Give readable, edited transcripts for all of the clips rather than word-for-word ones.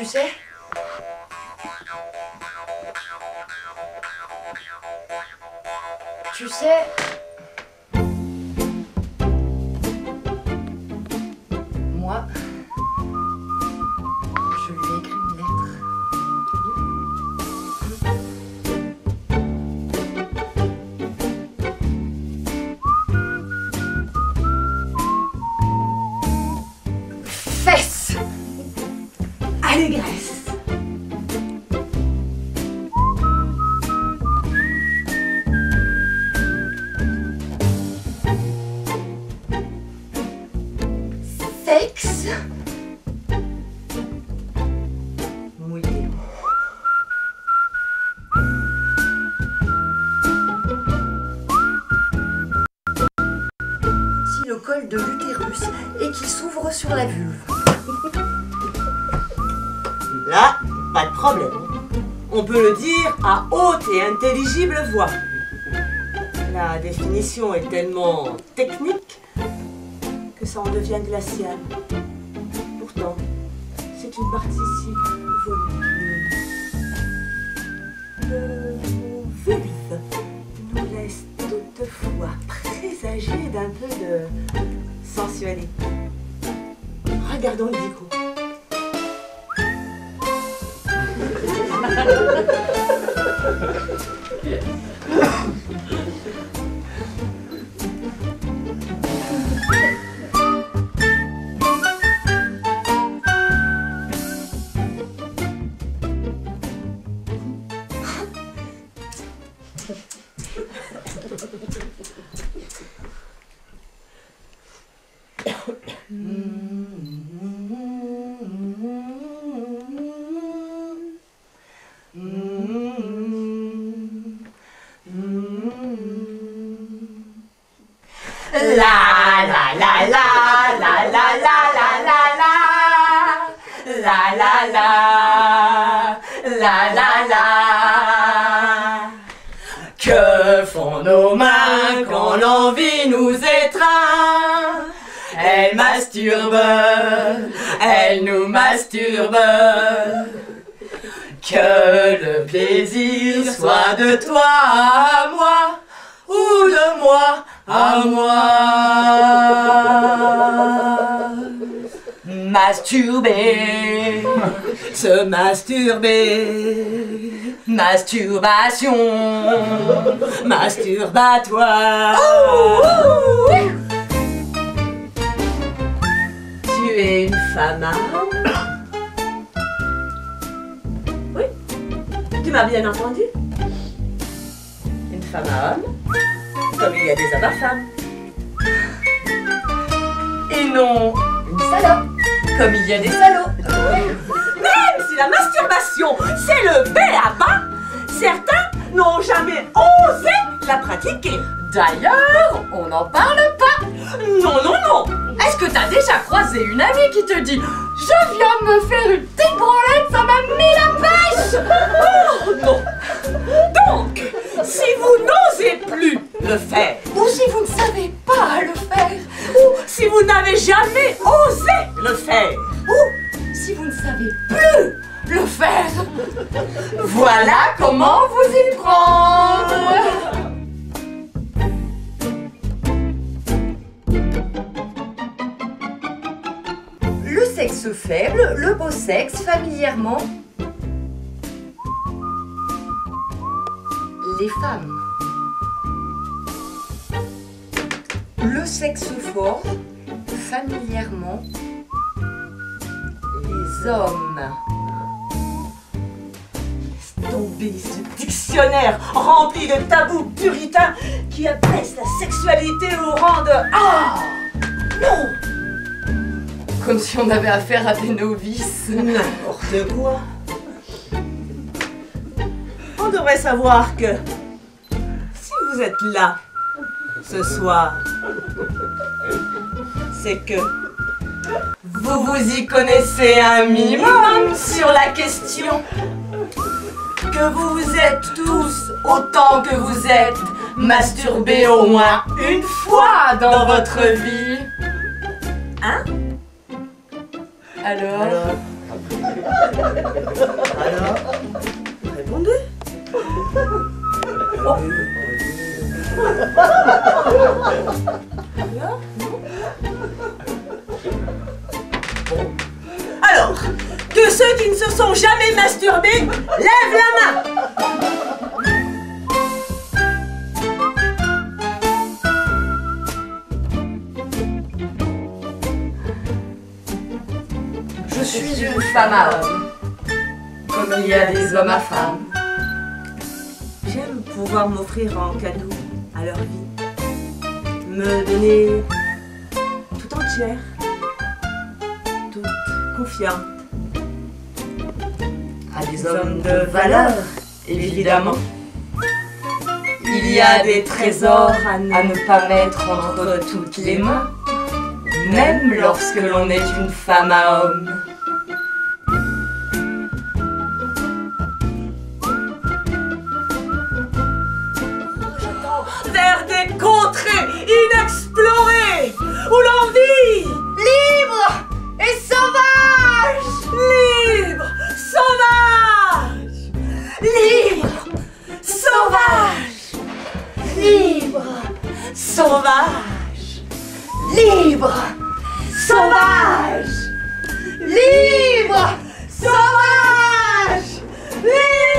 sais. Tu sais... Moi, je lui ai écrit une lettre. Fesses! Allégresse! Sexe mouillé. Si le col de l'utérus et qui s'ouvre sur la vulve. Là, pas de problème. On peut le dire à haute et intelligible voix. La définition est tellement technique que ça en devient glacial. Pourtant, c'est une participe volumineuse. Le mot vulve nous laisse toutefois présager d'un peu de sensualité. Regardons le dico. La la la la la la la la la la la la la la. Que font nos mains quand l'envie nous étreint? Elles masturbent, elles nous masturbent. Que le plaisir soit de toi à moi ou de moi à moi. Masturber, se masturber, masturbation, masturbatoire. Tu es une femme à homme? Oui, tu m'as bien entendu. Une femme à homme, comme il y a des hommes à femmes. Et non une salope, comme il y a des salauds. Même si la masturbation, c'est le b.a.-ba, certains n'ont jamais osé la pratiquer. D'ailleurs, on n'en parle pas. Non, non, non. Est-ce que t'as déjà croisé une amie qui te dit « Je viens de me faire une petite branlette, ça m'a mis la pêche !» Oh non. Donc, si vous n'osez plus le faire, Ou si vous ne savez pas le faire, ou si vous n'avez jamais osé le faire, ou si vous ne savez plus le faire, voilà comment vous y prendre. Le sexe faible, le beau sexe, familièrement, les femmes. Le sexe fort, familièrement, les hommes. Laisse tomber ce dictionnaire rempli de tabous puritains qui abaisse la sexualité au rang de « Ah non !» Comme si on avait affaire à des novices. N'importe quoi. On devrait savoir que si vous êtes là ce soir, c'est que vous vous y connaissez un minimum sur la question, que vous vous êtes tous autant que vous êtes masturbés au moins une fois dans votre vie. Hein? Alors, Alors, répondez. Oh. Là, non. Bon. Alors, que ceux qui ne se sont jamais masturbés lèvent la main. Je suis une femme à homme, comme il y a des hommes à femmes. J'aime pouvoir m'offrir en cadeau à leur vie, me donner tout entière, toute confiante. À des hommes de valeur, évidemment. Il y a des trésors à ne pas mettre entre toutes les mains, même lorsque l'on est une femme à homme. Vers des contrées inexplorées, où l'on vit Libre et sauvage! libre, sauvage, Libre! sauvage, Libre! sauvage, Libre! Sauvage! Libre! sauvage, libre,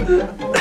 sauvage.